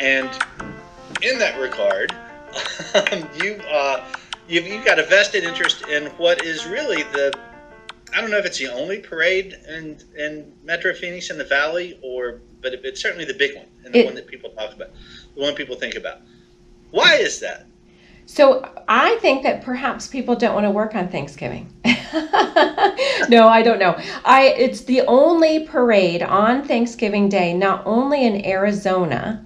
And in that regard, you've got a vested interest in what is really I don't know if it's the only parade in Metro Phoenix in the Valley, but it's certainly the big one and the one that people talk about, the one people think about. Why is that? So I think that perhaps people don't want to work on Thanksgiving. No, I don't know. It's the only parade on Thanksgiving Day, not only in Arizona,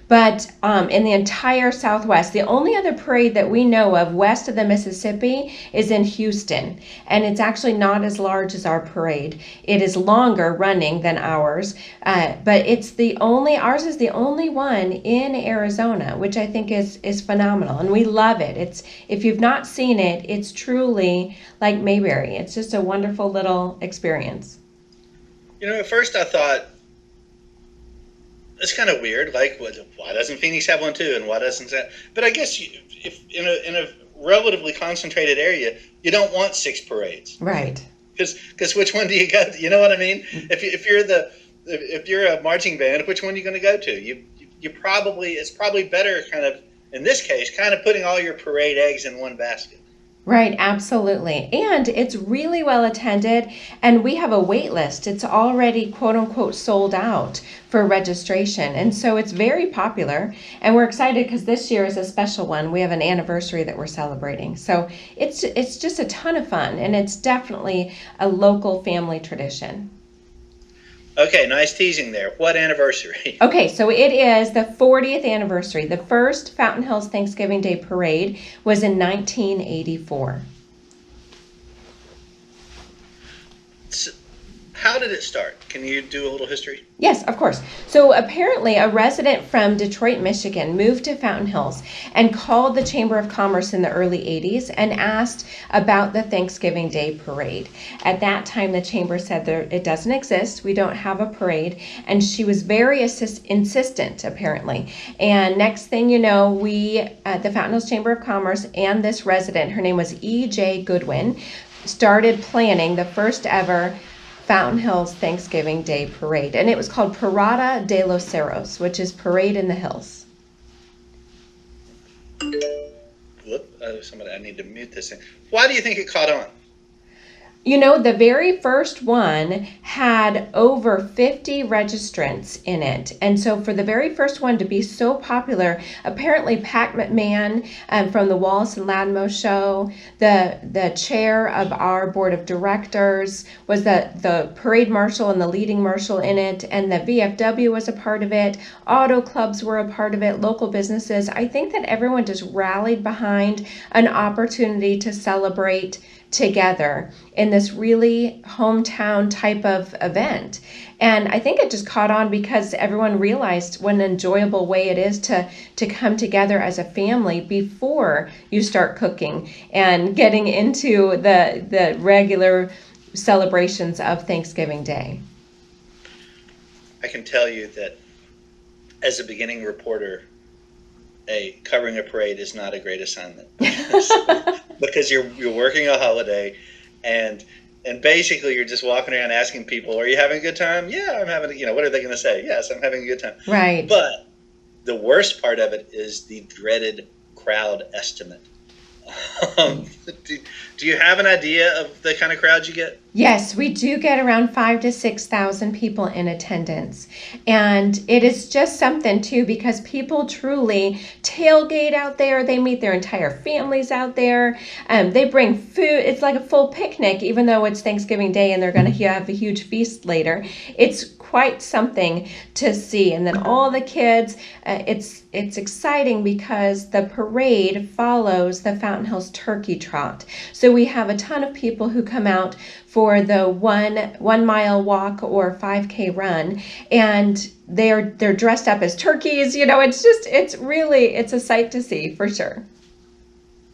but in the entire Southwest. The only other parade that we know of west of the Mississippi is in Houston, and it's actually not as large as our parade. It is longer running than ours, but ours is the only one in Arizona, which I think is phenomenal, and we love it. If you've not seen it, it's truly like Mayberry. It's just a wonderful little experience. At first I thought, it's kind of weird. Like, why doesn't Phoenix have one too, and why doesn't that? But I guess if in a relatively concentrated area, you don't want 6 parades, right? Because which one do you go to? You know what I mean? If you're a marching band, which one are you going to go to? It's probably better, kind of in this case, kind of putting all your parade eggs in one basket. Right, absolutely. And it's really well attended, and we have a wait list. It's already quote unquote sold out for registration. And so it's very popular, and we're excited because this year is a special one. We have an anniversary that we're celebrating. So it's just a ton of fun, and it's definitely a local family tradition. Okay, nice teasing there. What anniversary? Okay, so it is the 40th anniversary. The first Fountain Hills Thanksgiving Day Parade was in 1984. So, how did it start? Can you do a little history? Yes, of course. So apparently a resident from Detroit, Michigan moved to Fountain Hills and called the Chamber of Commerce in the early 80s and asked about the Thanksgiving Day Parade. At that time, the Chamber said it doesn't exist. We don't have a parade. And she was very insistent, apparently. And next thing you know, we, the Fountain Hills Chamber of Commerce and this resident, her name was E.J. Goodwin, started planning the first ever Fountain Hills Thanksgiving Day Parade, and it was called Parada de los Cerros, which is Parade in the Hills. I need to mute this thing. Why do you think it caught on? The very first one had over 50 registrants in it. And so for the very first one to be so popular, apparently Pat McMahon from the Wallace and Ladmo show, the chair of our board of directors, was the parade marshal and the leading marshal in it, and the VFW was a part of it. Auto clubs were a part of it, local businesses. I think that everyone just rallied behind an opportunity to celebrate together in this really hometown type of event. And I think it just caught on because everyone realized what an enjoyable way it is to come together as a family before you start cooking and getting into the regular celebrations of Thanksgiving Day. I can tell you that as a beginning reporter, covering a parade is not a great assignment because you're working a holiday and basically you're just walking around asking people, are you having a good time? Yeah, I'm having what are they going to say? Yes, I'm having a good time. Right. But the worst part of it is the dreaded crowd estimate. Do you have an idea of the kind of crowd you get? Yes, we do get around 5,000 to 6,000 people in attendance. And it is just something, too, because people truly tailgate out there. They meet their entire families out there. They bring food. It's like a full picnic, even though it's Thanksgiving Day and they're going to have a huge feast later. It's quite something to see. And then all the kids, it's exciting because the parade follows the Fountain Hills Turkey Trot. So we have a ton of people who come out for the 1 mile walk or 5K run, and they're dressed up as turkeys. It's a sight to see for sure.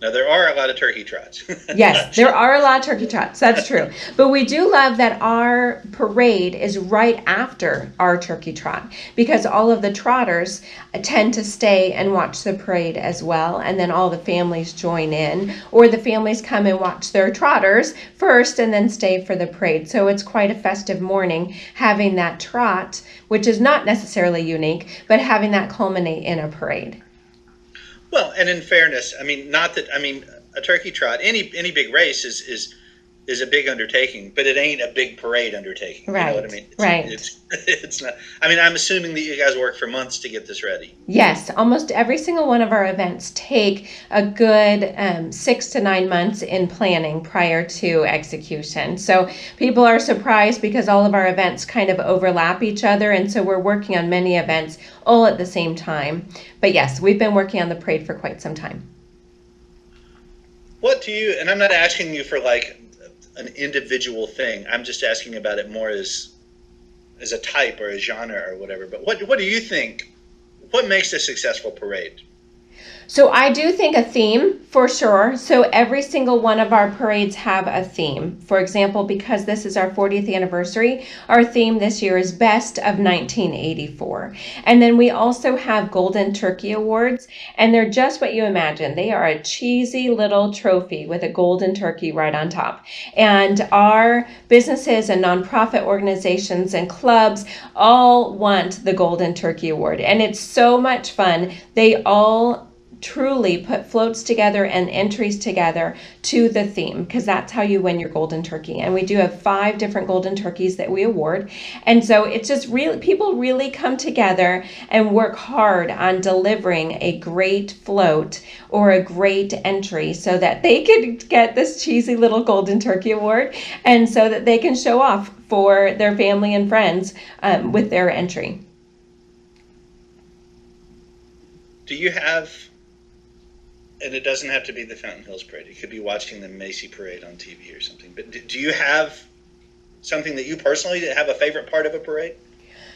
Now, there are a lot of turkey trots. Yes, there are a lot of turkey trots. That's true. But we do love that our parade is right after our turkey trot, because all of the trotters tend to stay and watch the parade as well. And then all the families join in, or the families come and watch their trotters first and then stay for the parade. So it's quite a festive morning having that trot, which is not necessarily unique, but having that culminate in a parade. Well, and in fairness, I mean, not that, I mean, a turkey trot, any big race is a big undertaking, but it ain't a big parade undertaking. Right. You know what I mean? Right. It's not. I mean, I'm assuming that you guys work for months to get this ready. Yes, almost every single one of our events take a good 6 to 9 months in planning prior to execution. So people are surprised because all of our events kind of overlap each other, and so we're working on many events all at the same time. But yes, we've been working on the parade for quite some time. What do you, and I'm not asking you for like an individual thing, I'm just asking about it more as a type or a genre or whatever, but what do you think, what makes a successful parade? So I do think a theme for sure. So every single one of our parades have a theme. For example, because this is our 40th anniversary, our theme this year is Best of 1984. And then we also have Golden Turkey Awards, and they're just what you imagine. They are a cheesy little trophy with a golden turkey right on top. And our businesses and nonprofit organizations and clubs all want the Golden Turkey Award. And it's so much fun. They all truly put floats together and entries together to the theme, because that's how you win your golden turkey. And we do have 5 different golden turkeys that we award. And so it's just really, people really come together and work hard on delivering a great float or a great entry so that they can get this cheesy little golden turkey award, and so that they can show off for their family and friends with their entry. Do you have, and it doesn't have to be the Fountain Hills Parade, it could be watching the Macy Parade on TV or something, but do you have something that you personally have a favorite part of a parade?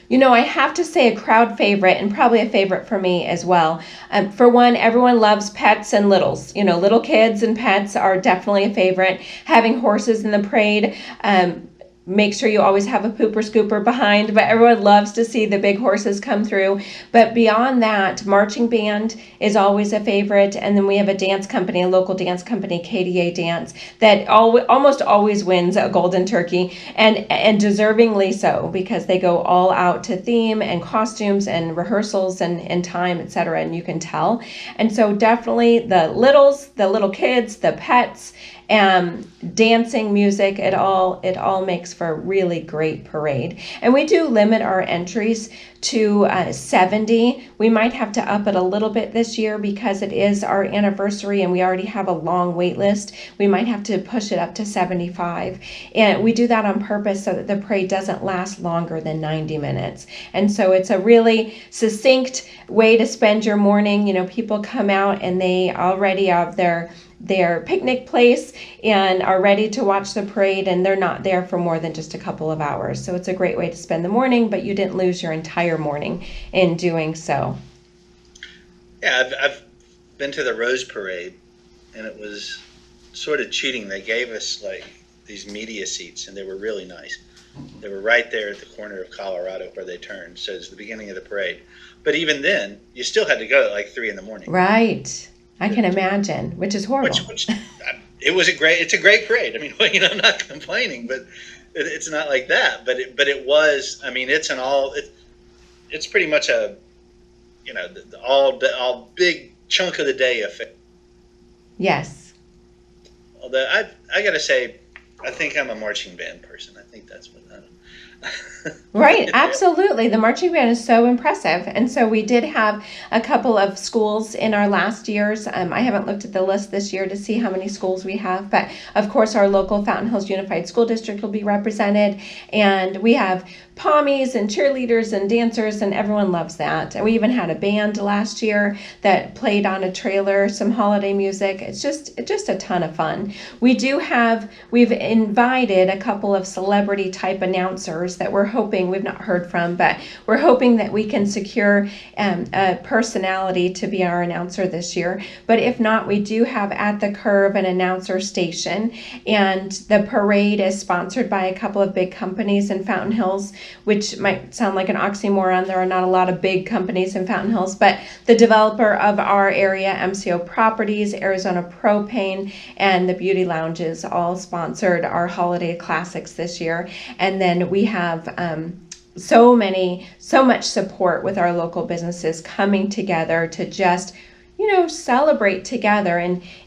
You know, I have to say a crowd favorite, and probably a favorite for me as well. For one, everyone loves pets and littles. You know, little kids and pets are definitely a favorite. Having horses in the parade, make sure you always have a pooper scooper behind, but everyone loves to see the big horses come through. But beyond that, marching band is always a favorite, and then we have a dance company, a local dance company, KDA Dance, that almost always wins a golden turkey, and deservingly so, because they go all out to theme and costumes and rehearsals and time, etc., and you can tell. And so definitely the littles, the little kids, the pets, dancing, music, it all makes for a really great parade. And we do limit our entries to 70. We might have to up it a little bit this year because it is our anniversary and we already have a long wait list. We might have to push it up to 75. And we do that on purpose so that the parade doesn't last longer than 90 minutes. And so it's a really succinct way to spend your morning. You know, people come out and they already have their picnic place and are ready to watch the parade, and they're not there for more than just a couple of hours. So it's a great way to spend the morning, but you didn't lose your entire morning in doing so. Yeah, I've been to the Rose Parade, and it was sort of cheating. They gave us like these media seats, and they were really nice. They were right there at the corner of Colorado where they turned, so it's the beginning of the parade. But even then, you still had to go at like 3 a.m. Right. I can imagine, which is horrible. Which it's a great parade. I mean, you know, I'm not complaining, but it's not like that. But it was. I mean, it's pretty much a, you know, all big chunk of the day affair. Yes. Although I gotta say, I think I'm a marching band person. I think that's what Right, absolutely. The marching band is so impressive. And so we did have a couple of schools in our last years. I haven't looked at the list this year to see how many schools we have, but of course our local Fountain Hills Unified School District will be represented. And we have pommies and cheerleaders and dancers, and everyone loves that. And we even had a band last year that played on a trailer some holiday music. It's just a ton of fun. We've invited a couple of celebrity type announcers that we're hoping, we've not heard from, but we're hoping that we can secure a personality to be our announcer this year. But if not, we do have at the Curve an announcer station, and the parade is sponsored by a couple of big companies in Fountain Hills, which might sound like an oxymoron. There are not a lot of big companies in Fountain Hills, but the developer of our area, MCO Properties, Arizona Propane, and the Beauty Lounges all sponsored our holiday classics this year. And then we have so much support with our local businesses coming together to just, celebrate together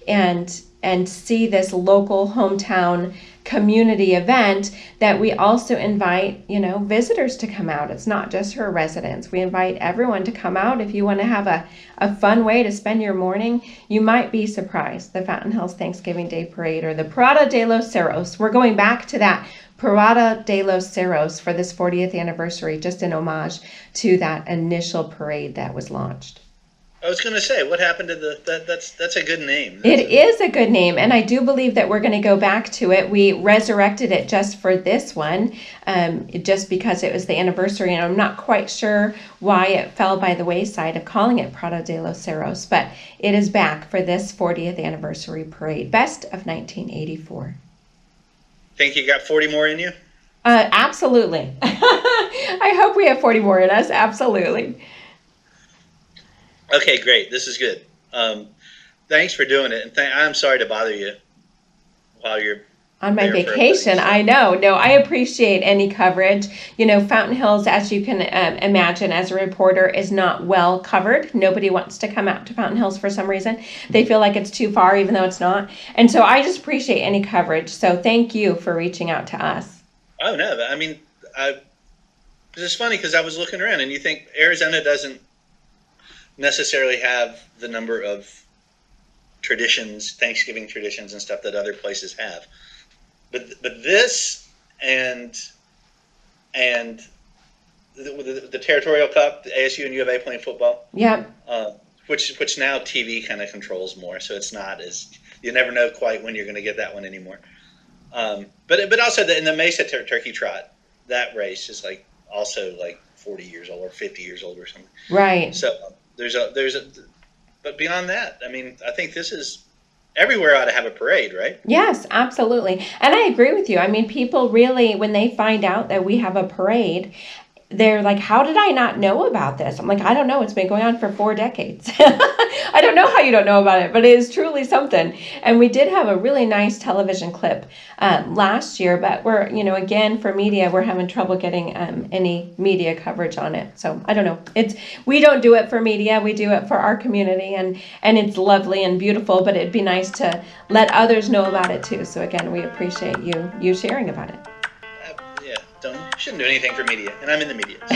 and see this local hometown community event, that we also invite, visitors to come out. It's not just for residents. We invite everyone to come out. If you want to have a fun way to spend your morning, you might be surprised. The Fountain Hills Thanksgiving Day Parade, or the Parada de los Cerros. We're going back to that Parada de los Cerros for this 40th anniversary, just in homage to that initial parade that was launched. I was going to say, what happened to that's a good name. It is a good name, and I do believe that we're going to go back to it. We resurrected it just for this one, just because it was the anniversary, and I'm not quite sure why it fell by the wayside of calling it Parada de los Cerros, but it is back for this 40th anniversary parade, best of 1984. Think you got 40 more in you? Absolutely. I hope we have 40 more in us. Absolutely. Okay, great. This is good. Thanks for doing it, and I'm sorry to bother you while you're on my vacation. I know. No, I appreciate any coverage. Fountain Hills, as you can imagine, as a reporter, is not well covered. Nobody wants to come out to Fountain Hills for some reason. They feel like it's too far, even though it's not. And so I just appreciate any coverage. So thank you for reaching out to us. Oh, no. I mean, it's just funny because I was looking around, and you think Arizona doesn't necessarily have the number of traditions, Thanksgiving traditions and stuff that other places have. But this and the Territorial Cup, the ASU and U of A playing football. Yep. Which now TV kind of controls more, so it's not as, you never know quite when you're going to get that one anymore. But also in the Mesa Turkey Trot, that race is also 40 years old or 50 years old or something. Right. So but beyond that, I mean, I think this is, everywhere ought to have a parade, right? Yes, absolutely. And I agree with you. I mean, people really, when they find out that we have a parade, they're like, how did I not know about this? I'm like, I don't know. It's been going on for 4 decades. I don't know how you don't know about it, but it is truly something. And we did have a really nice television clip last year, but we're, again, for media, we're having trouble getting any media coverage on it. So I don't know. We don't do it for media. We do it for our community, and it's lovely and beautiful, but it'd be nice to let others know about it too. So again, we appreciate you sharing about it. Yeah, shouldn't do anything for media, and I'm in the media. So.